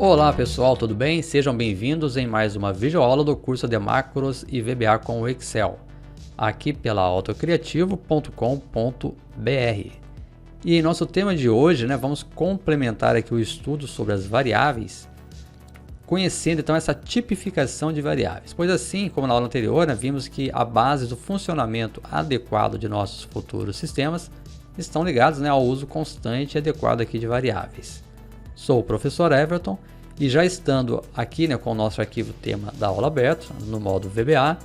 Olá pessoal, tudo bem? Sejam bem-vindos em mais uma videoaula do curso de Macros e VBA com o Excel, aqui pela autocriativo.com.br. E em nosso tema de hoje, vamos complementar aqui o estudo sobre as variáveis, conhecendo então essa tipificação de variáveis. Pois assim, como na aula anterior, vimos que a base do funcionamento adequado de nossos futuros sistemas estão ligados ao uso constante e adequado aqui de variáveis. Sou o professor Everton e já estando aqui com o nosso arquivo tema da aula aberto, no modo VBA,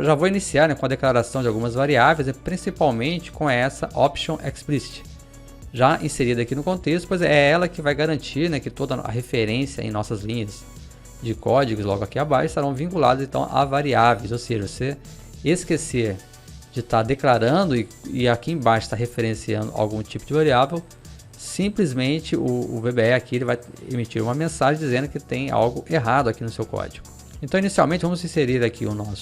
já vou iniciar com a declaração de algumas variáveis, principalmente com essa Option Explicit, já inserida aqui no contexto, pois é ela que vai garantir que toda a referência em nossas linhas de códigos logo aqui abaixo estarão vinculadas então a variáveis, ou seja, você esquecer de estar declarando e aqui embaixo está referenciando algum tipo de variável, simplesmente o VBA aqui ele vai emitir uma mensagem dizendo que tem algo errado aqui no seu código. Então inicialmente vamos inserir aqui um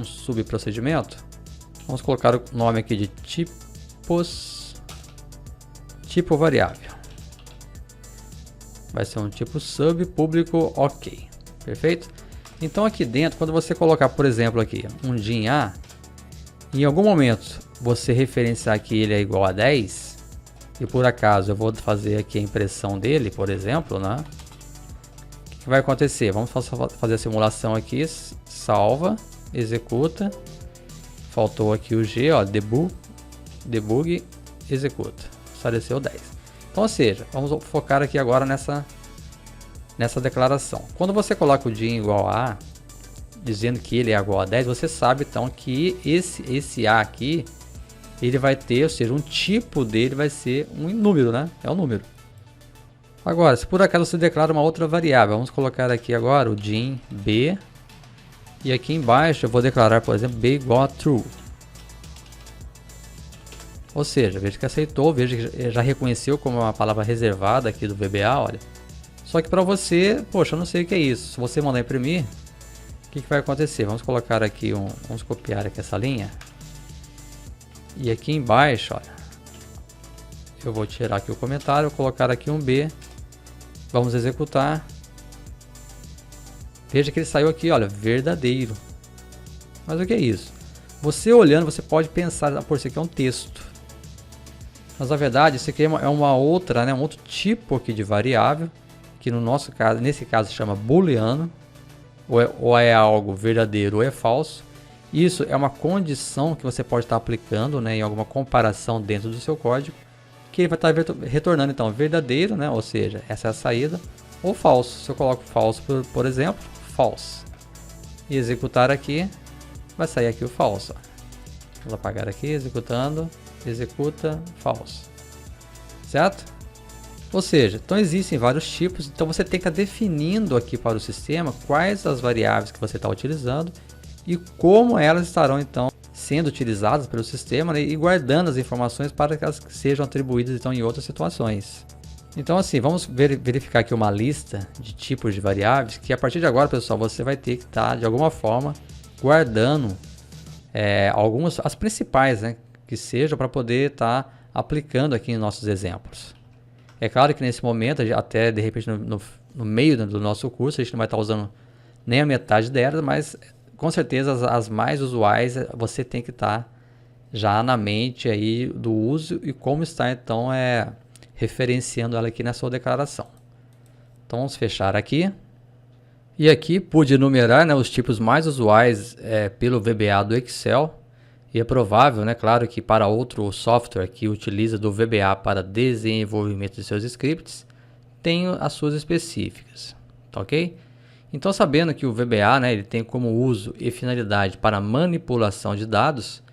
subprocedimento. Vamos colocar o nome aqui de tipo variável. Vai ser um tipo sub público ok. Perfeito? Então aqui dentro, quando você colocar, por exemplo, aqui um din A, em algum momento você referenciar que ele é igual a 10, e por acaso eu vou fazer aqui a impressão dele, por exemplo, o que vai acontecer? Vamos fazer a simulação aqui, salva, executa, faltou aqui o G, debug, executa, estabeleceu 10. Então, ou seja, vamos focar aqui agora nessa declaração. Quando você coloca o din igual a, dizendo que ele é igual a 10, você sabe então que esse A aqui, ele vai ter, ou seja, um tipo dele vai ser um número, é um número. Agora, se por acaso você declara uma outra variável, vamos colocar aqui agora o din b, e aqui embaixo eu vou declarar, por exemplo, b igual a true. Ou seja, veja que aceitou, veja que já reconheceu como uma palavra reservada aqui do VBA, olha. Só que para você, poxa, eu não sei o que é isso. Se você mandar imprimir, o que vai acontecer? Vamos colocar aqui vamos copiar aqui essa linha. E aqui embaixo, olha, eu vou tirar aqui o comentário, vou colocar aqui um B, vamos executar. Veja que ele saiu aqui, olha, verdadeiro. Mas o que é isso? Você olhando, você pode pensar, por isso aqui é um texto. Mas na verdade, isso aqui é uma outra, um outro tipo aqui de variável, que no nosso caso, nesse caso chama booleano, ou é algo verdadeiro ou é falso. Isso é uma condição que você pode estar aplicando em alguma comparação dentro do seu código, que ele vai estar retornando então verdadeiro, ou seja, essa é a saída, ou falso. Se eu coloco falso, por exemplo, false, e executar aqui, vai sair aqui o falso. Vou apagar aqui, executando, executa, false, certo? Ou seja, então existem vários tipos, então você tem que estar definindo aqui para o sistema quais as variáveis que você está utilizando e como elas estarão então sendo utilizadas pelo sistema e guardando as informações para que elas sejam atribuídas então em outras situações. Então assim, vamos verificar aqui uma lista de tipos de variáveis que a partir de agora, pessoal, você vai ter que estar de alguma forma guardando as principais, que sejam para poder estar aplicando aqui em nossos exemplos. É claro que nesse momento, até de repente no meio do nosso curso, a gente não vai estar usando nem a metade delas, mas com certeza as mais usuais você tem que estar já na mente aí do uso e como está então referenciando ela aqui na sua declaração. Então vamos fechar aqui. E aqui pude enumerar os tipos mais usuais pelo VBA do Excel. E é provável, claro, que para outro software que utiliza do VBA para desenvolvimento de seus scripts, tem as suas específicas, tá ok? Então, sabendo que o VBA ele tem como uso e finalidade para manipulação de dados,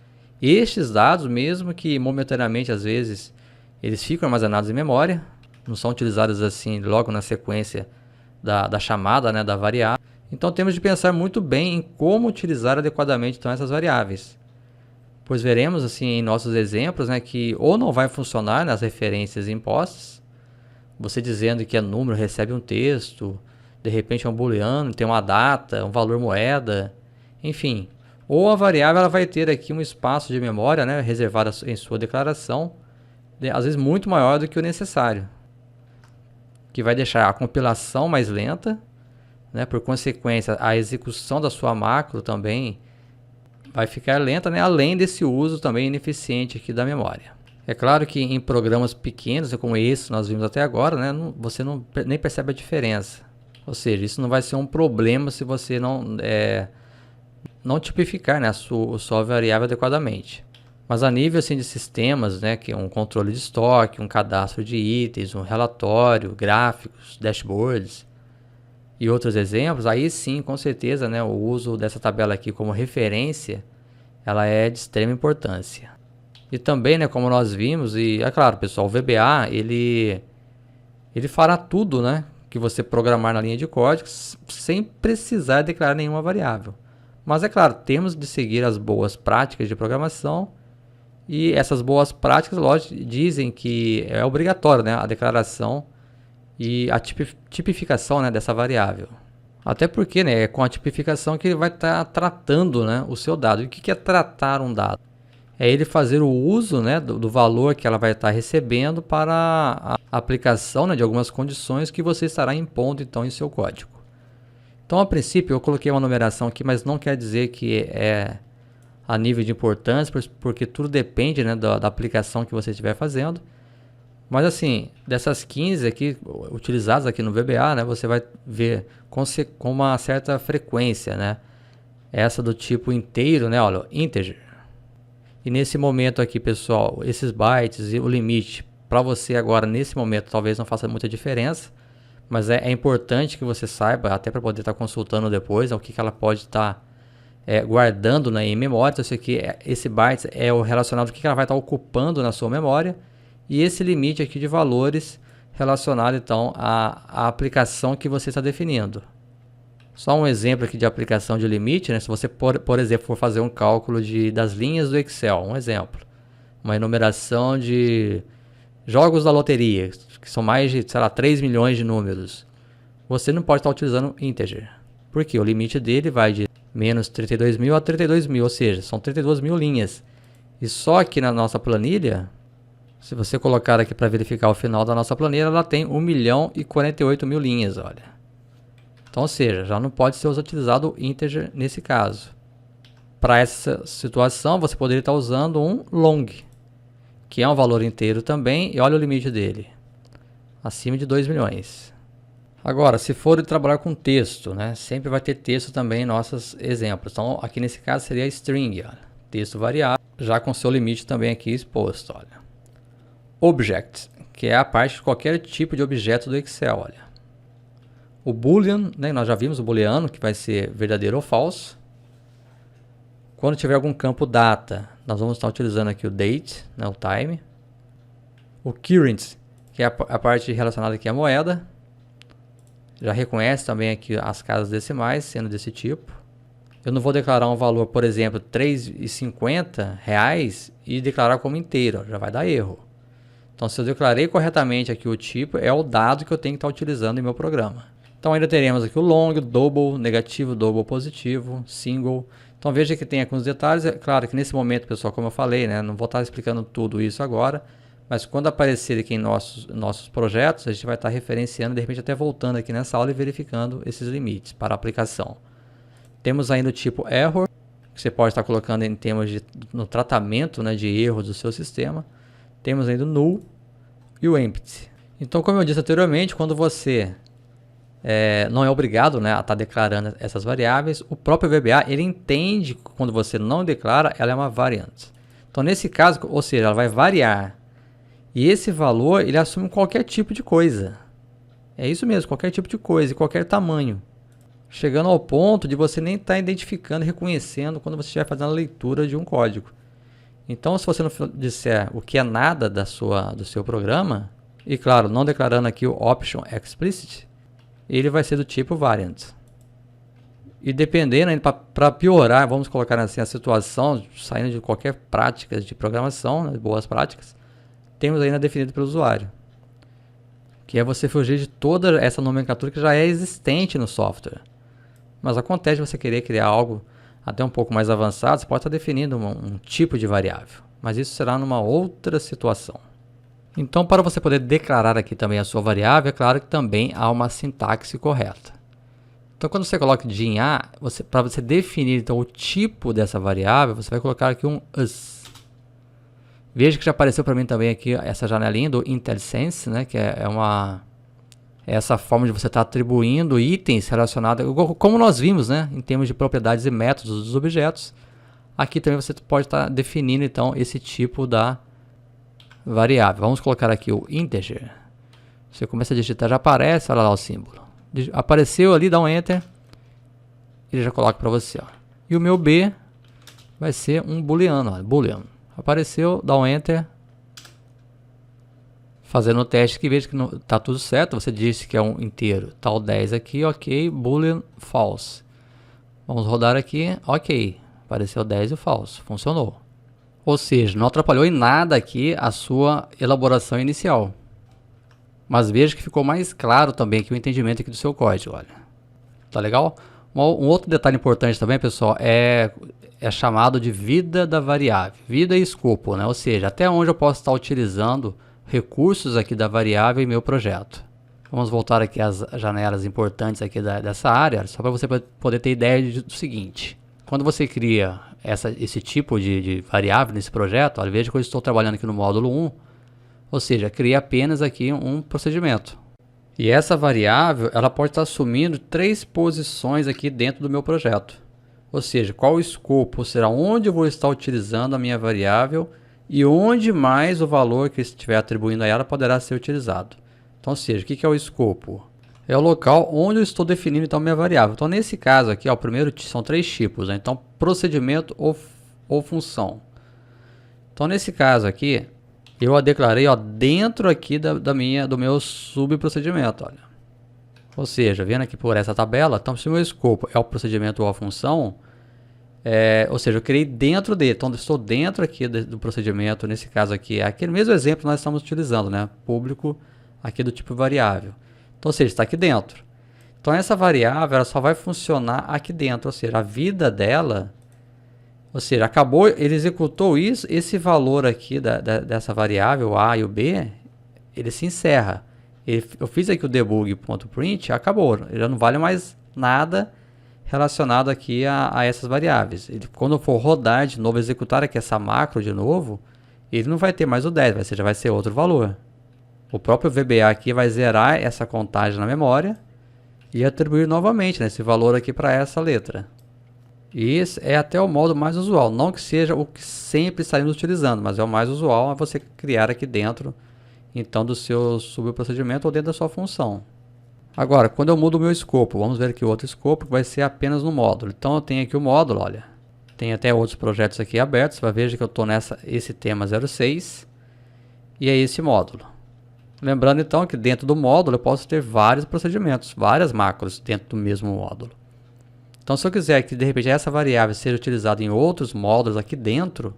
estes dados, mesmo que momentaneamente às vezes eles ficam armazenados em memória, não são utilizados assim logo na sequência da chamada da variável. Então temos de pensar muito bem em como utilizar adequadamente então, essas variáveis. Pois veremos assim em nossos exemplos que ou não vai funcionar nas referências impostas, você dizendo que é número recebe um texto, de repente é um booleano, tem uma data, um valor moeda, enfim. Ou a variável ela vai ter aqui um espaço de memória reservado em sua declaração, às vezes muito maior do que o necessário. que vai deixar a compilação mais lenta, né? Por consequência, a execução da sua macro também vai ficar lenta, né? Além desse uso também ineficiente aqui da memória. É claro que em programas pequenos, como esse que nós vimos até agora, né? Você nem percebe a diferença. Ou seja, isso não vai ser um problema se você não tipificar, né, a sua variável adequadamente. Mas a nível assim, de sistemas, né, que é um controle de estoque, um cadastro de itens, um relatório, gráficos, dashboards e outros exemplos, aí sim, com certeza, né, o uso dessa tabela aqui como referência, ela é de extrema importância. E também, né, como nós vimos, e é claro, pessoal, o VBA, ele fará tudo, né, que você programar na linha de código sem precisar declarar nenhuma variável. Mas é claro, temos de seguir as boas práticas de programação e essas boas práticas, lógico, dizem que é obrigatório, né, a declaração e a tipificação, né, dessa variável. Até porque, né, é com a tipificação que ele vai estar tratando, né, o seu dado. E o que é tratar um dado? É ele fazer o uso, né, do valor que ela vai estar recebendo para a aplicação, né, de algumas condições que você estará impondo então em seu código. Então, a princípio, eu coloquei uma numeração aqui, mas não quer dizer que é a nível de importância, porque tudo depende, né, da aplicação que você estiver fazendo. Mas assim, dessas 15 aqui, utilizadas aqui no VBA, né, você vai ver com uma certa frequência, né? Essa do tipo inteiro, né, olha, integer. E nesse momento aqui, pessoal, esses bytes e o limite, para você agora, nesse momento, talvez não faça muita diferença, mas é importante que você saiba, até para poder estar consultando depois, o que ela pode estar guardando, né, em memória. Então, esse bytes é o relacionado ao que ela vai estar ocupando na sua memória, e esse limite aqui de valores relacionado então à aplicação que você está definindo. Só um exemplo aqui de aplicação de limite, né? Se você, por exemplo, for fazer um cálculo das linhas do Excel, um exemplo, uma enumeração de jogos da loteria, que são mais de, sei lá, 3 milhões de números, você não pode estar utilizando integer, porque o limite dele vai de menos 32.000 a 32.000, ou seja, são 32.000 linhas. E só aqui na nossa planilha, se você colocar aqui para verificar o final da nossa planilha, ela tem 1.048.000 linhas, olha. Então, ou seja, já não pode ser utilizado o integer nesse caso. Para essa situação, você poderia estar usando um long, que é um valor inteiro também, e olha o limite dele, acima de 2 milhões. Agora, se for trabalhar com texto, né, sempre vai ter texto também em nossos exemplos. Então, aqui nesse caso seria string, olha, texto variável, já com seu limite também aqui exposto, olha. Object, que é a parte de qualquer tipo de objeto do Excel, olha. O boolean, né, nós já vimos o booleano, que vai ser verdadeiro ou falso. Quando tiver algum campo data, nós vamos estar utilizando aqui o date, né, o time. O current, que é a parte relacionada aqui à moeda. Já reconhece também aqui as casas decimais, sendo desse tipo. Eu não vou declarar um valor, por exemplo, R$ 3,50 e declarar como inteiro, já vai dar erro. Então, se eu declarei corretamente aqui o tipo, é o dado que eu tenho que estar utilizando em meu programa. Então, ainda teremos aqui o long, double, negativo, double, positivo, single. Então, veja que tem alguns detalhes. É claro que nesse momento, pessoal, como eu falei, né, não vou estar explicando tudo isso agora, mas quando aparecer aqui em nossos projetos, a gente vai estar referenciando, de repente até voltando aqui nessa aula e verificando esses limites para a aplicação. Temos ainda o tipo error, que você pode estar colocando em termos no tratamento, né, de erros do seu sistema. Temos ainda o null e o empty. Então, como eu disse anteriormente, quando você não é obrigado, né, a estar declarando essas variáveis, o próprio VBA ele entende que quando você não declara, ela é uma variant. Então, nesse caso, ou seja, ela vai variar. E esse valor ele assume qualquer tipo de coisa. É isso mesmo, qualquer tipo de coisa, e qualquer tamanho. Chegando ao ponto de você nem estar identificando e reconhecendo quando você estiver fazendo a leitura de um código. Então, se você não disser o que é nada do seu programa, e claro, não declarando aqui o option explicit, ele vai ser do tipo variant. E dependendo, para piorar, vamos colocar assim a situação, saindo de qualquer prática de programação, né, boas práticas, temos ainda definido pelo usuário, que é você fugir de toda essa nomenclatura que já é existente no software. Mas acontece de você querer criar algo até um pouco mais avançado, você pode estar definindo um tipo de variável, mas isso será numa outra situação. Então, para você poder declarar aqui também a sua variável, é claro que também há uma sintaxe correta. Então, quando você coloca de em A, para você definir então, o tipo dessa variável, você vai colocar aqui um as. Veja que já apareceu para mim também aqui essa janelinha do IntelliSense, né, que é essa forma de você estar atribuindo itens relacionados, como nós vimos, né, em termos de propriedades e métodos dos objetos. Aqui também você pode estar definindo então esse tipo da variável. Vamos colocar aqui o integer. Você começa a digitar, já aparece, olha lá o símbolo. Apareceu ali, dá um enter, ele já coloca para você. Ó. E o meu B vai ser um booleano, ó, boolean. Apareceu, dá um enter. Fazendo o teste que veja que está tudo certo. Você disse que é um inteiro. Tá o 10 aqui, ok. Boolean false. Vamos rodar aqui, ok. Apareceu o 10 e o false. Funcionou. Ou seja, não atrapalhou em nada aqui a sua elaboração inicial. Mas veja que ficou mais claro também aqui o entendimento aqui do seu código, olha. Tá legal? Um outro detalhe importante também, pessoal, é chamado de vida da variável. Vida e escopo, né? Ou seja, até onde eu posso estar utilizando recursos aqui da variável em meu projeto. Vamos voltar aqui às janelas importantes aqui dessa área, só para você poder ter ideia do seguinte. Quando você cria esse tipo de variável nesse projeto, olha, veja que eu estou trabalhando aqui no módulo 1, ou seja, criei apenas aqui um procedimento. E essa variável, ela pode estar assumindo 3 posições aqui dentro do meu projeto. Ou seja, qual o escopo, ou será onde eu vou estar utilizando a minha variável e onde mais o valor que estiver atribuindo a ela poderá ser utilizado. Então, ou seja, o que é o escopo? É o local onde eu estou definindo então a minha variável. Então, nesse caso aqui, ó, o primeiro são 3 tipos, né? Então, procedimento ou função. Então, nesse caso aqui, eu a declarei ó, dentro aqui do meu subprocedimento, olha. Ou seja, vendo aqui por essa tabela, então se o meu escopo é o procedimento ou a função, ou seja, eu criei dentro dele, então eu estou dentro aqui do procedimento, nesse caso aqui, é aquele mesmo exemplo que nós estamos utilizando, né? Público aqui do tipo variável. Então, ou seja, está aqui dentro. Então essa variável ela só vai funcionar aqui dentro, ou seja, a vida dela, ou seja, acabou, ele executou isso, esse valor aqui dessa variável A e o B, ele se encerra. Eu fiz aqui o debug.print, acabou, ele já não vale mais nada relacionado aqui a essas variáveis. Quando eu for rodar de novo, executar aqui essa macro de novo, ele não vai ter mais o 10, já vai ser outro valor. O próprio VBA aqui vai zerar essa contagem na memória e atribuir novamente, né, esse valor aqui para essa letra. E esse é até o modo mais usual, não que seja o que sempre estaremos utilizando, mas é o mais usual, é você criar aqui dentro então do seu subprocedimento ou dentro da sua função. Agora, quando eu mudo o meu escopo, vamos ver aqui o outro escopo que vai ser apenas no módulo. Então eu tenho aqui o módulo, olha, tem até outros projetos aqui abertos, veja que eu estou esse tema 06 e é esse módulo. Lembrando então que dentro do módulo eu posso ter vários procedimentos, várias macros dentro do mesmo módulo. Então se eu quiser que de repente essa variável seja utilizada em outros módulos aqui dentro,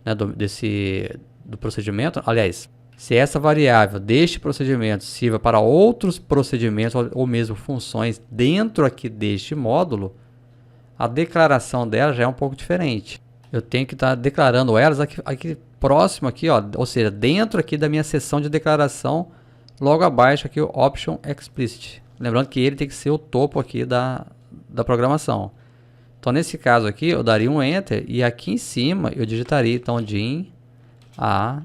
né, do procedimento, aliás, se essa variável deste procedimento sirva para outros procedimentos ou mesmo funções dentro aqui deste módulo, a declaração dela já é um pouco diferente. Eu tenho que estar declarando elas aqui próximo aqui, ó, ou seja, dentro aqui da minha seção de declaração, logo abaixo aqui o Option Explicit. Lembrando que ele tem que ser o topo aqui da programação. Então nesse caso aqui eu daria um Enter e aqui em cima eu digitaria então din a.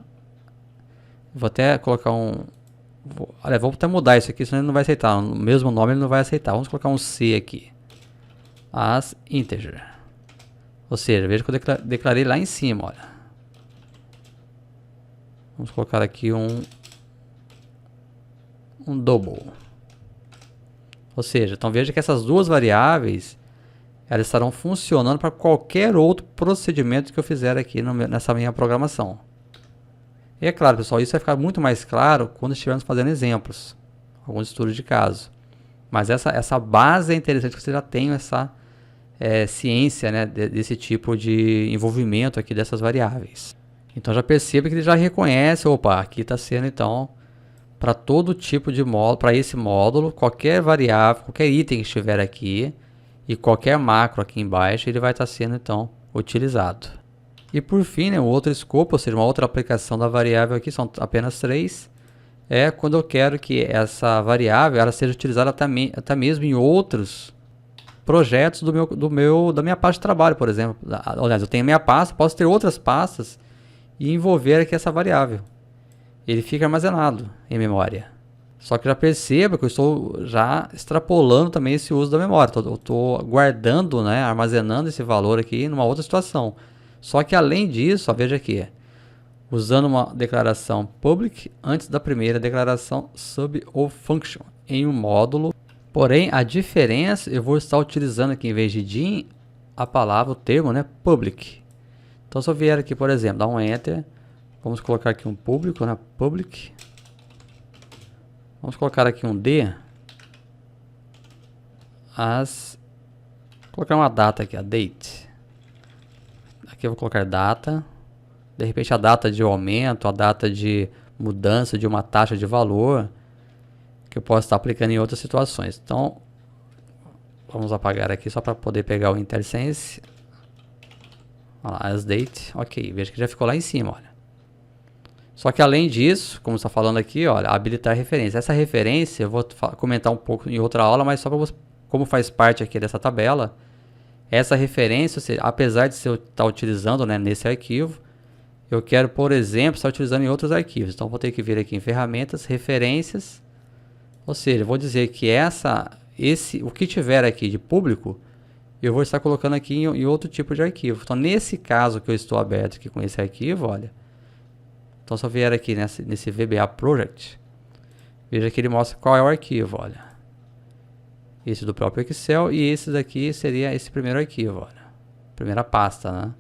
Vou até colocar olha, vou até mudar isso aqui, senão ele não vai aceitar. O mesmo nome ele não vai aceitar. Vamos colocar um C aqui. As integer. Ou seja, veja que eu declarei lá em cima, olha. Vamos colocar aqui um double. Ou seja, então veja que essas duas variáveis elas estarão funcionando para qualquer outro procedimento que eu fizer aqui nessa minha programação. E é claro, pessoal, isso vai ficar muito mais claro quando estivermos fazendo exemplos, alguns estudos de caso. Mas essa base é interessante que você já tenha essa ciência, né, desse tipo de envolvimento aqui dessas variáveis. Então já perceba que ele já reconhece, opa, aqui está sendo então para todo tipo de módulo, para esse módulo, qualquer variável, qualquer item que estiver aqui e qualquer macro aqui embaixo, ele vai estar sendo então utilizado. E por fim, né, um outro escopo, ou seja, uma outra aplicação da variável aqui, são apenas 3, é quando eu quero que essa variável ela seja utilizada até mesmo em outros projetos da minha pasta de trabalho, por exemplo. Aliás, eu tenho a minha pasta, posso ter outras pastas e envolver aqui essa variável. Ele fica armazenado em memória. Só que já perceba que eu estou já extrapolando também esse uso da memória. Eu estou guardando, né, armazenando esse valor aqui numa outra situação. Só que além disso, ó, veja aqui, usando uma declaração public antes da primeira declaração sub ou function em um módulo. Porém, a diferença, eu vou estar utilizando aqui em vez de din, a palavra, o termo, né, public. Então, se eu vier aqui, por exemplo, dar um enter, vamos colocar aqui um público, né, public. Vamos colocar aqui um D. Colocar uma data aqui, a date. Aqui eu vou colocar data. De repente a data de aumento, a data de mudança de uma taxa de valor. Que eu posso estar aplicando em outras situações. Então, vamos apagar aqui só para poder pegar o IntelliSense. Olha lá, as date. Ok, veja que já ficou lá em cima, olha. Só que além disso, como está falando aqui, olha, habilitar referência. Essa referência eu vou comentar um pouco em outra aula, mas só para você, como faz parte aqui dessa tabela, essa referência, ou seja, apesar de eu estar utilizando, né, nesse arquivo, eu quero, por exemplo, estar utilizando em outros arquivos. Então vou ter que vir aqui em ferramentas, referências, ou seja, eu vou dizer que o que tiver aqui de público, eu vou estar colocando aqui em outro tipo de arquivo. Então nesse caso que eu estou aberto aqui com esse arquivo, olha. Então, se eu vier aqui nesse VBA Project, veja que ele mostra qual é o arquivo, olha. Esse do próprio Excel e esse daqui seria esse primeiro arquivo, olha. Primeira pasta, né?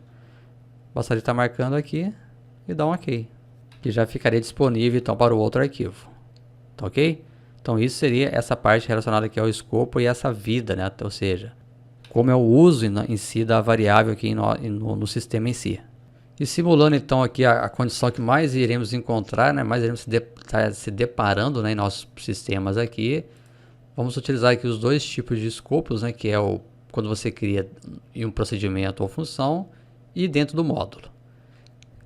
Bastaria estar marcando aqui e dar um OK. Que já ficaria disponível, então, para o outro arquivo. Tá ok? Então, isso seria essa parte relacionada aqui ao escopo e essa vida, né? Ou seja, como é o uso em si da variável aqui no sistema em si. E simulando então aqui a condição que mais iremos encontrar, né, mais iremos estar se deparando, né, em nossos sistemas aqui, vamos utilizar aqui os dois tipos de escopos, né, que é quando você cria em um procedimento ou função e dentro do módulo.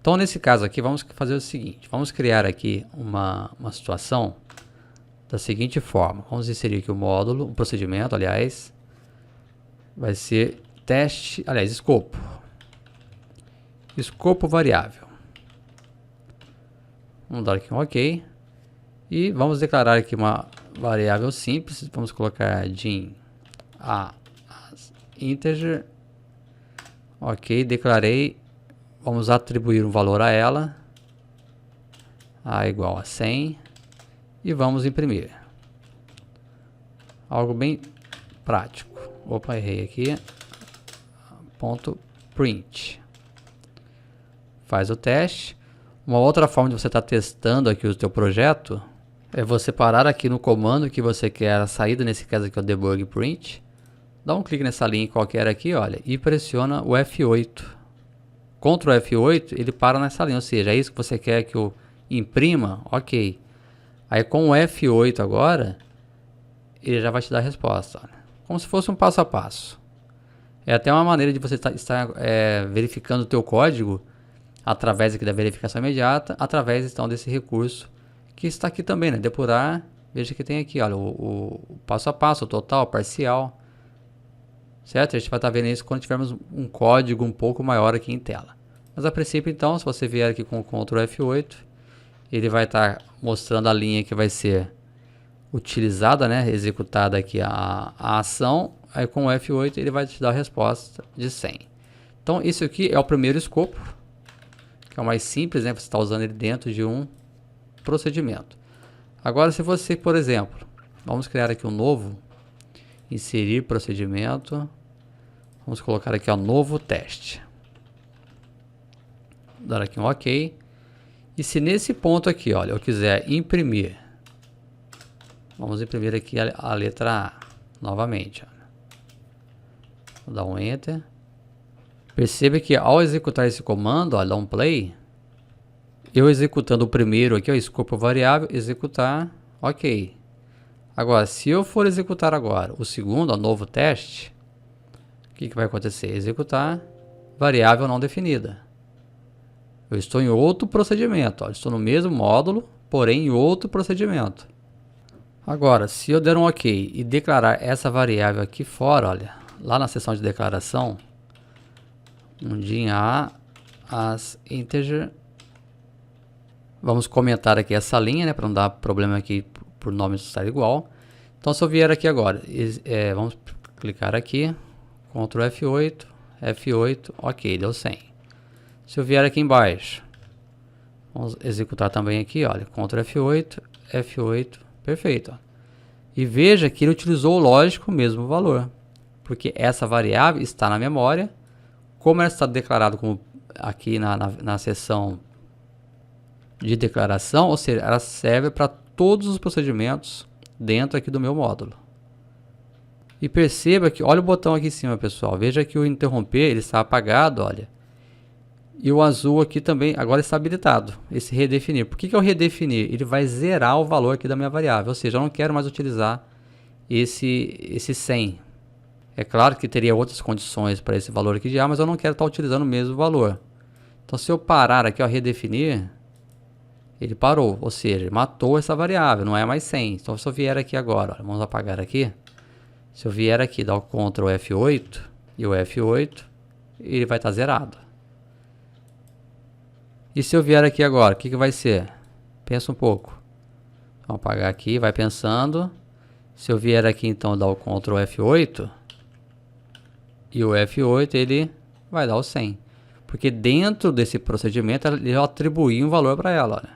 Então nesse caso aqui vamos fazer o seguinte, vamos criar aqui uma situação da seguinte forma, vamos inserir aqui o módulo, o procedimento, aliás, vai ser teste, aliás, escopo variável. Vamos dar aqui um OK. E vamos declarar aqui uma variável simples. Vamos colocar din integer. OK, declarei. Vamos atribuir um valor a ela. A igual a 100. E vamos imprimir. Algo bem prático. Opa, errei aqui. Ponto print. Faz o teste. Uma outra forma de você estar testando aqui o teu projeto é você parar aqui no comando que você quer a saída, nesse caso aqui é o debug print. Dá um clique nessa linha qualquer aqui, olha, e pressiona o F8. Ctrl F8, ele para nessa linha, ou seja, é isso que você quer que eu imprima? Ok. Aí com o F8 agora, ele já vai te dar a resposta, olha. Como se fosse um passo a passo. É até uma maneira de você estar verificando o teu código através aqui da verificação imediata, através então desse recurso que está aqui também, né? Depurar, veja que tem aqui, olha, o passo a passo, o total, parcial, certo? A gente vai estar vendo isso quando tivermos um código um pouco maior aqui em tela. Mas a princípio então, se você vier aqui com o Ctrl F8, ele vai estar mostrando a linha que vai ser utilizada, né? Executada aqui a ação, aí com o F8 ele vai te dar a resposta de 100. Então isso aqui é o primeiro escopo, que é o mais simples, né? Você está usando ele dentro de um procedimento. Agora, se você, por exemplo, vamos criar aqui um novo, inserir procedimento, vamos colocar aqui, ó, novo teste. Dar aqui um OK. E se nesse ponto aqui, olha, eu quiser imprimir, vamos imprimir aqui a letra A novamente. Olha. Vou dar um Enter. Perceba que ao executar esse comando, olha, dá um play, eu executando o primeiro aqui, o escopo variável, executar, OK. Agora, se eu for executar agora o segundo, o novo teste, o que vai acontecer? Executar variável não definida. Eu estou em outro procedimento. Ó. Estou no mesmo módulo, porém em outro procedimento. Agora, se eu der um OK e declarar essa variável aqui fora, olha, lá na seção de declaração, a as integer. Vamos comentar aqui essa linha, né, para não dar problema aqui por nome estar igual. Então, se eu vier aqui agora, vamos clicar aqui, Ctrl F8, F8, OK, deu 100. Se eu vier aqui embaixo, vamos executar também aqui, olha, Ctrl F8, F8, perfeito. Ó. E veja que ele utilizou, lógico, o mesmo valor, porque essa variável está na memória, como ela está declarada como aqui na seção de declaração, ou seja, ela serve para todos os procedimentos dentro aqui do meu módulo. E perceba que, olha o botão aqui em cima, pessoal, veja que o interromper ele está apagado, olha. E o azul aqui também agora está habilitado, esse redefinir. Por que é o redefinir? Ele vai zerar o valor aqui da minha variável, ou seja, eu não quero mais utilizar esse 100. É claro que teria outras condições para esse valor aqui de A, mas eu não quero estar utilizando o mesmo valor. Então, se eu parar aqui, ó, redefinir, ele parou, ou seja, matou essa variável, não é mais 100. Então, se eu vier aqui agora, ó, vamos apagar aqui. Se eu vier aqui, dar o Ctrl F8 e o F8, ele vai estar zerado. E se eu vier aqui agora, o que vai ser? Pensa um pouco. Vamos apagar aqui, vai pensando. Se eu vier aqui, então, dar o Ctrl F8 e o F8, ele vai dar o 100. Porque dentro desse procedimento, ele atribuiu um valor para ela. Olha.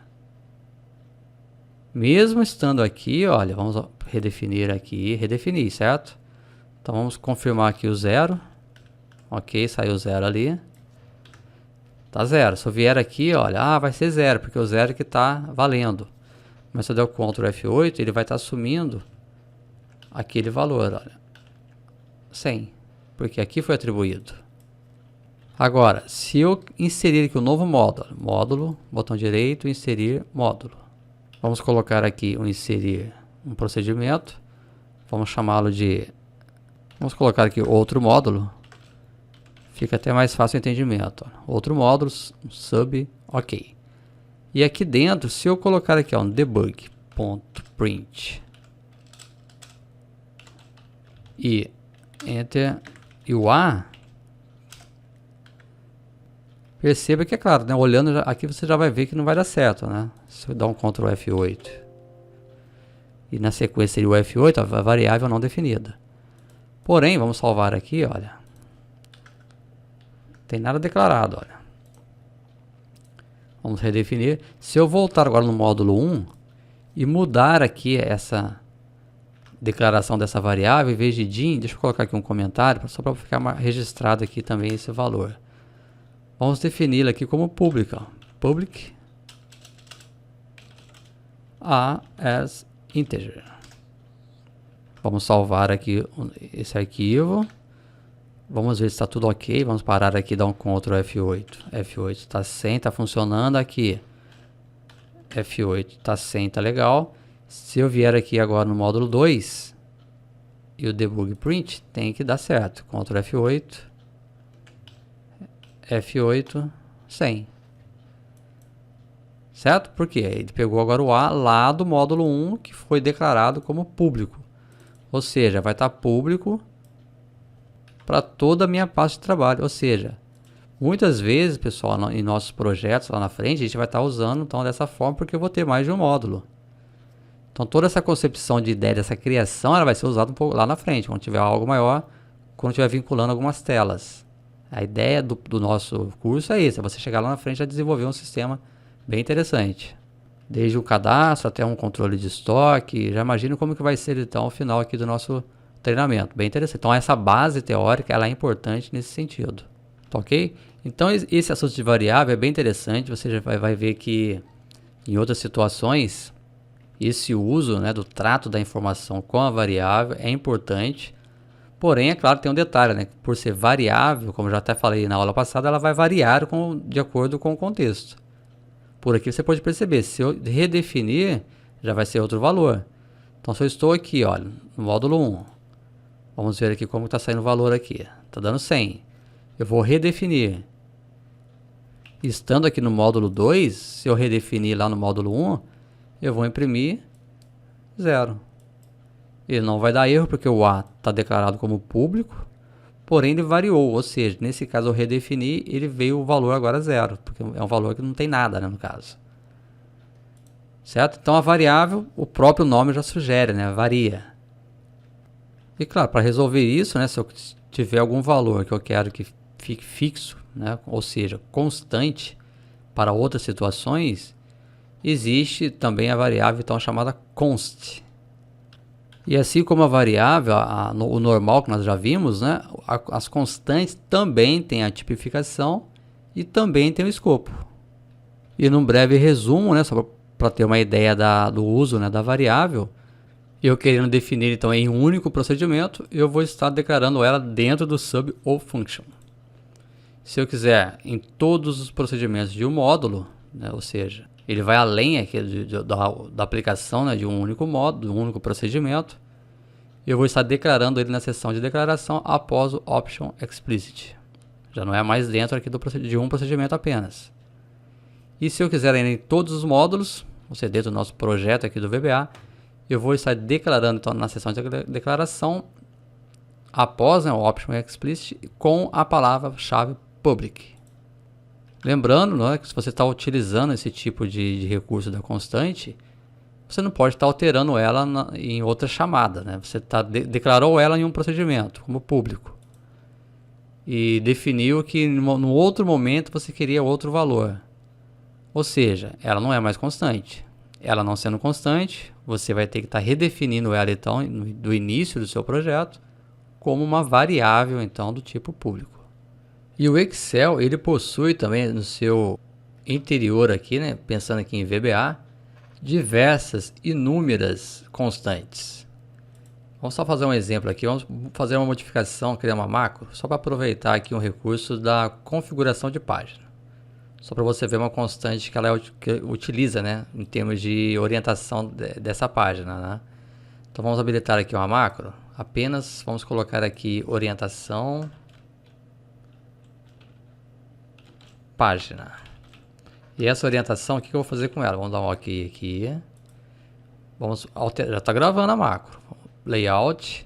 Mesmo estando aqui, olha, vamos redefinir aqui, redefinir, certo? Então, vamos confirmar aqui o 0. Ok, saiu 0 ali. Tá 0. Se eu vier aqui, olha, vai ser 0, porque o 0 que está valendo. Mas se eu der o Ctrl F8, ele vai estar assumindo aquele valor, olha. 100, porque aqui foi atribuído. Agora, se eu inserir aqui o novo módulo, botão direito, inserir módulo. Vamos colocar aqui o inserir um procedimento. Vamos chamá-lo de... Vamos colocar aqui outro módulo. Fica até mais fácil o entendimento. Outro módulo, sub, OK. E aqui dentro, se eu colocar aqui um debug.print e enter e o A, perceba que é claro, né? Olhando aqui você já vai ver que não vai dar certo, né? Se eu dar um Ctrl F8 e na sequência seria o F8, a variável não definida. Porém, vamos salvar aqui, olha. Tem nada declarado, olha. Vamos redefinir. Se eu voltar agora no módulo 1 e mudar aqui essa declaração dessa variável, em vez de DIN, deixa eu colocar aqui um comentário, só para ficar registrado aqui também esse valor. Vamos defini-la aqui como pública. Public A as integer. Vamos salvar aqui esse arquivo. Vamos ver se está tudo ok. Vamos parar aqui e dar um Ctrl F8. F8 está 100, está funcionando aqui. F8 está 100, está legal. Se eu vier aqui agora no módulo 2 e o debug print, tem que dar certo. Ctrl F8. F8, 100. Certo? Por quê? Ele pegou agora o A lá do módulo 1 que foi declarado como público. Ou seja, vai estar público para toda a minha pasta de trabalho, ou seja, muitas vezes, pessoal, em nossos projetos lá na frente, a gente vai estar usando então dessa forma, porque eu vou ter mais de um módulo. Então toda essa concepção de ideia, dessa criação, ela vai ser usada um pouco lá na frente, quando tiver algo maior, quando tiver vinculando algumas telas. A ideia do nosso curso é isso, é você chegar lá na frente e desenvolver um sistema bem interessante. Desde o cadastro até um controle de estoque, já imagino como que vai ser então o final aqui do nosso treinamento, bem interessante. Então essa base teórica ela é importante nesse sentido, tá ok? Então esse assunto de variável é bem interessante, você já vai ver que em outras situações esse uso, né, do trato da informação com a variável é importante, porém é claro tem um detalhe, né, por ser variável, como eu já até falei na aula passada, ela vai variar de acordo com o contexto. Por aqui você pode perceber, se eu redefinir já vai ser outro valor. Então se eu estou aqui, olha, no módulo 1, vamos ver aqui como está saindo o valor aqui. Está dando 100. Eu vou redefinir. Estando aqui no módulo 2, se eu redefinir lá no módulo 1, eu vou imprimir 0. Ele não vai dar erro porque o A está declarado como público, porém ele variou, ou seja, nesse caso eu redefini, ele veio o valor agora 0, porque é um valor que não tem nada, né, no caso. Certo? Então a variável, o próprio nome já sugere, né, varia. E claro, para resolver isso, né, se eu tiver algum valor que eu quero que fique fixo, né, ou seja, constante para outras situações, existe também a variável então chamada const. E assim como a variável, o normal que nós já vimos, né, as constantes também têm a tipificação e também tem o escopo. E num breve resumo, né, só para ter uma ideia do uso, né, da variável, eu querendo definir então em um único procedimento, eu vou estar declarando ela dentro do sub ou function. Se eu quiser em todos os procedimentos de um módulo, né, ou seja, ele vai além aqui da aplicação, né, de um único módulo, de um único procedimento, eu vou estar declarando ele na seção de declaração após o option explicit. Já não é mais dentro aqui de um procedimento apenas. E se eu quiser ir em todos os módulos, ou seja, dentro do nosso projeto aqui do VBA, eu vou estar declarando então na seção de declaração após, né, o option explicit com a palavra-chave public. Lembrando, né, que se você está utilizando esse tipo de recurso da constante, você não pode estar alterando ela em outra chamada, né? Você declarou ela em um procedimento como público e definiu que no outro momento você queria outro valor. Ou seja, ela não é mais constante. Ela não sendo constante, você vai ter que estar redefinindo ela então do início do seu projeto como uma variável então do tipo público. E o Excel, ele possui também no seu interior aqui, né, pensando aqui em VBA, diversas, inúmeras constantes. Vamos só fazer um exemplo aqui, vamos fazer uma modificação, criar uma macro, só para aproveitar aqui um recurso da configuração de página. Só para você ver uma constante que ela utiliza, né, em termos de orientação dessa página, né? Então vamos habilitar aqui uma macro, apenas vamos colocar aqui orientação página. E essa orientação, o que eu vou fazer com ela? Vamos dar um OK aqui. Vamos alterar, já está gravando a macro. Layout.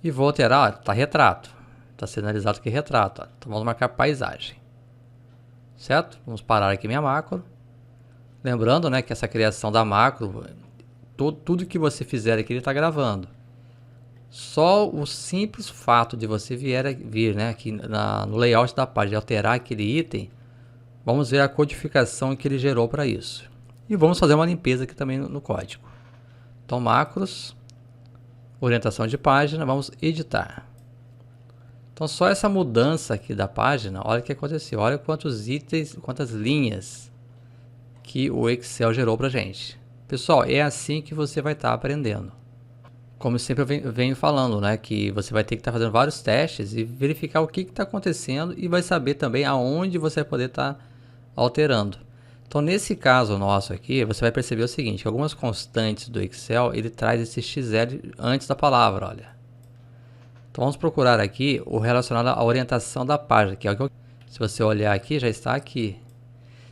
E vou alterar, está retrato. Está sinalizado aqui retrato. Então vamos marcar paisagem. Certo? Vamos parar aqui minha macro. Lembrando, né, que essa criação da macro, tudo que você fizer aqui ele está gravando. Só o simples fato de você vir, né, aqui no layout da página e alterar aquele item, vamos ver a codificação que ele gerou para isso. E vamos fazer uma limpeza aqui também no código. Então, macros, orientação de página, vamos editar. Então, só essa mudança aqui da página, olha o que aconteceu. Olha quantos itens, quantas linhas que o Excel gerou para a gente. Pessoal, é assim que você vai estar aprendendo. Como sempre eu venho falando, né, que você vai ter que estar fazendo vários testes e verificar o que está acontecendo e vai saber também aonde você vai poder estar alterando. Então, nesse caso nosso aqui, você vai perceber o seguinte, que algumas constantes do Excel, ele traz esse XL antes da palavra, olha. Então, vamos procurar aqui o relacionado à orientação da página, que é o que se você olhar aqui, já está aqui.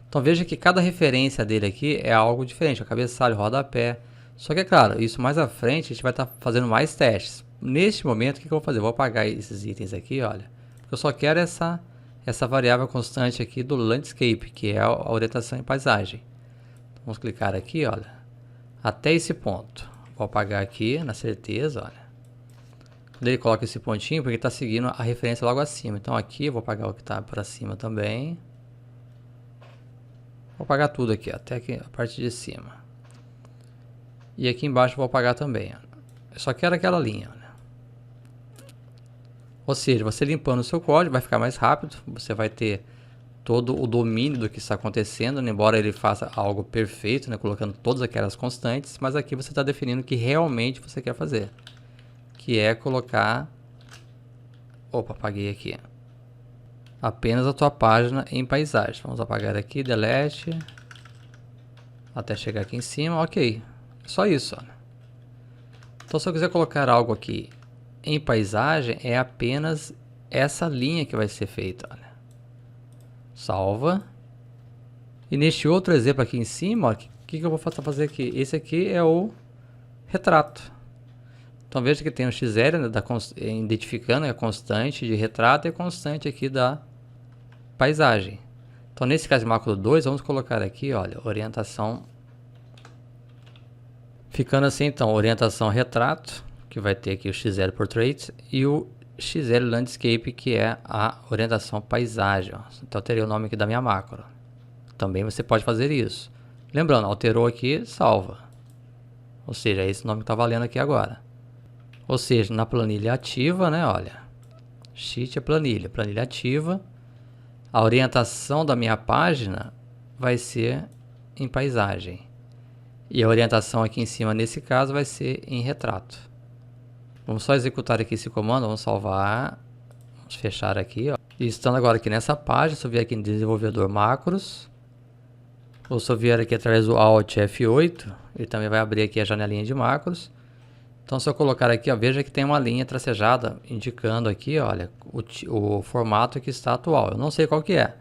Então, veja que cada referência dele aqui é algo diferente, o cabeçalho, o rodapé. Só que, é claro, isso mais à frente a gente vai estar fazendo mais testes. Neste momento, o que eu vou fazer? Eu vou apagar esses itens aqui, olha. Eu só quero essa variável constante aqui do landscape, que é a orientação em paisagem. Então, vamos clicar aqui, olha, até esse ponto. Vou apagar aqui, na certeza, olha. Quando ele coloca esse pontinho, porque está seguindo a referência logo acima. Então aqui eu vou apagar o que está para cima também. Vou apagar tudo aqui, até aqui a parte de cima. E aqui embaixo eu vou apagar também. Eu só quero aquela linha. Olha. Ou seja, você limpando o seu código vai ficar mais rápido. Você vai ter todo o domínio do que está acontecendo, embora ele faça algo perfeito, né, colocando todas aquelas constantes. Mas aqui você está definindo o que realmente você quer fazer. Que é colocar... Opa, apaguei aqui. Apenas a tua página em paisagem. Vamos apagar aqui, delete. Até chegar aqui em cima, ok. Só isso, olha. Então, se eu quiser colocar algo aqui em paisagem, é apenas essa linha que vai ser feita, olha. Salva. E neste outro exemplo aqui em cima, o que eu vou fazer aqui? Esse aqui é o retrato. Então veja que tem o XL, né, identificando a constante de retrato e a constante aqui da paisagem. Então nesse caso de macro 2, vamos colocar aqui, olha, orientação. Ficando assim então, orientação retrato, que vai ter aqui o XL Portrait e o XL Landscape, que é a orientação paisagem. Ó. Então eu teria o nome aqui da minha macro. Também você pode fazer isso. Lembrando, alterou aqui, salva. Ou seja, é esse nome que está valendo aqui agora. Ou seja, na planilha ativa, né, olha. Sheet é planilha, planilha ativa. A orientação da minha página vai ser em paisagem. E a orientação aqui em cima, nesse caso, vai ser em retrato. Vamos só executar aqui esse comando, vamos salvar. Vamos fechar aqui, ó. E estando agora aqui nessa página, se eu vier aqui em desenvolvedor macros, ou se eu vier aqui através do Alt F8, ele também vai abrir aqui a janelinha de macros. Então se eu colocar aqui, ó, veja que tem uma linha tracejada indicando aqui, olha, o formato que está atual. Eu não sei qual que é.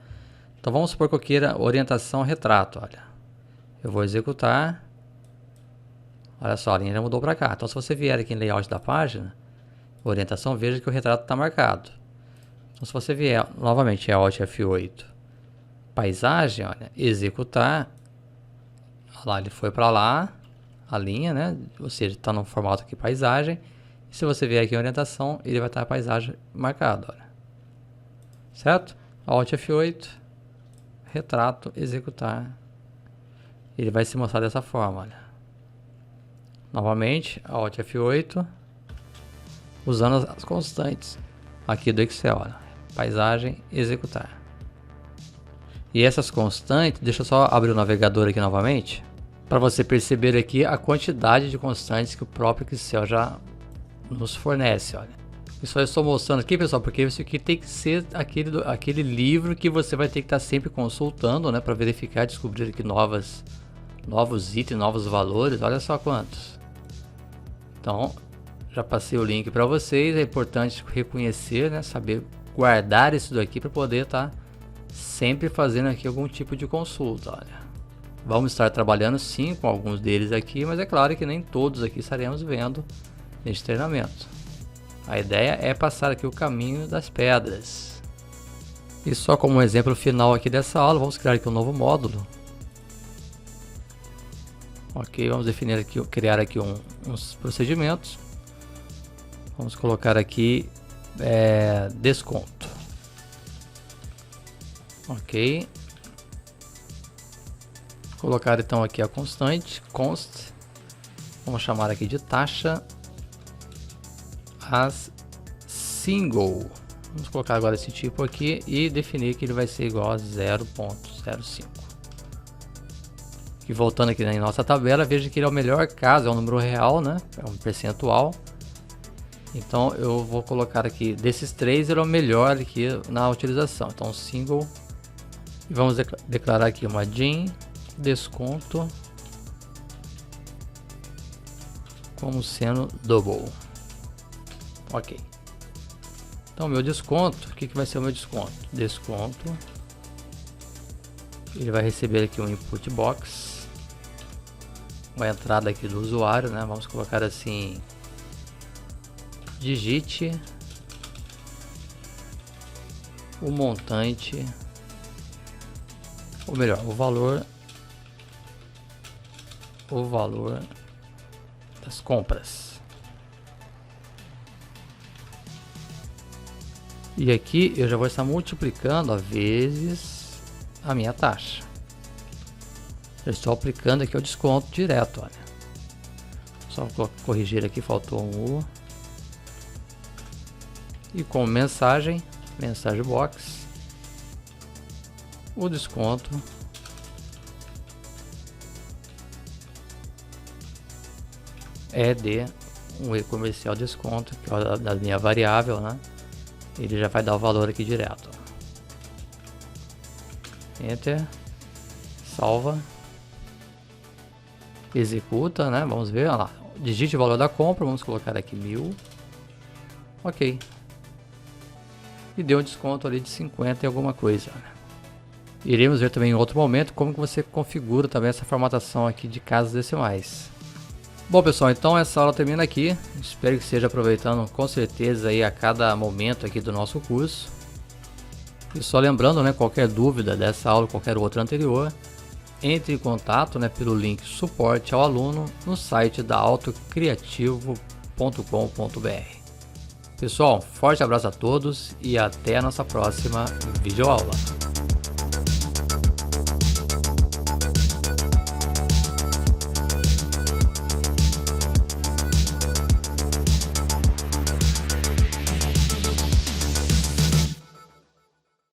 Então vamos supor que eu queira orientação retrato, olha. Eu vou executar. Olha só, a linha já mudou para cá. Então se você vier aqui em layout da página, orientação, veja que o retrato está marcado. Então se você vier, novamente, é Alt F8, paisagem, olha, executar. Olha lá, ele foi para lá. A linha, né? Ou seja, está no formato aqui paisagem. E se você vier aqui em orientação, ele vai estar a paisagem marcado, olha. Certo? Alt F8, retrato, executar. Ele vai se mostrar dessa forma, olha. Novamente, Alt F8, usando as constantes aqui do Excel, olha. Paisagem, executar. E essas constantes, deixa eu só abrir o navegador aqui novamente, para você perceber aqui a quantidade de constantes que o próprio Excel já nos fornece, olha. Isso eu estou mostrando aqui, pessoal, porque isso aqui tem que ser aquele livro que você vai ter que estar sempre consultando, né, para verificar, descobrir aqui novos itens, novos valores. Olha só quantos. Então, já passei o link para vocês. É importante reconhecer, né, saber guardar isso daqui para poder estar sempre fazendo aqui algum tipo de consulta, olha. Vamos estar trabalhando sim com alguns deles aqui, mas é claro que nem todos aqui estaremos vendo neste treinamento. A ideia é passar aqui o caminho das pedras. E só como um exemplo final aqui dessa aula, vamos criar aqui um novo módulo. Ok, vamos definir aqui, criar aqui uns procedimentos. Vamos colocar aqui desconto. Ok. Colocar então aqui a constante, const, vamos chamar aqui de taxa as single. Vamos colocar agora esse tipo aqui e definir que ele vai ser igual a 0.05. E voltando aqui na nossa tabela, veja que ele é o melhor caso, é um número real, né? É um percentual. Então eu vou colocar aqui, desses três ele é o melhor aqui na utilização. Então single, e vamos declarar aqui uma din desconto como sendo double. Ok. Então meu desconto, o que vai ser o meu desconto? Desconto, ele vai receber aqui um input box, uma entrada aqui do usuário, né? Vamos colocar assim, digite o montante, ou melhor, o valor das compras. E aqui eu já vou estar multiplicando a vezes a minha taxa. Eu estou aplicando aqui o desconto direto, olha. Só corrigir aqui, faltou um U. E com mensagem box, o desconto é de um e-comercial desconto, que é da minha variável, né? Ele já vai dar o valor aqui direto. Enter, salva, executa, né? Vamos ver, olha lá, digite o valor da compra, vamos colocar aqui 1000, ok, e deu um desconto ali de 50 e alguma coisa, né? Iremos ver também em outro momento como que você configura também essa formatação aqui de casas decimais. Bom pessoal, então essa aula termina aqui. Espero que esteja aproveitando com certeza aí a cada momento aqui do nosso curso. E só lembrando, né, qualquer dúvida dessa aula ou qualquer outra anterior, entre em contato, né, pelo link suporte ao aluno no site da autocriativo.com.br. Pessoal, forte abraço a todos e até a nossa próxima videoaula.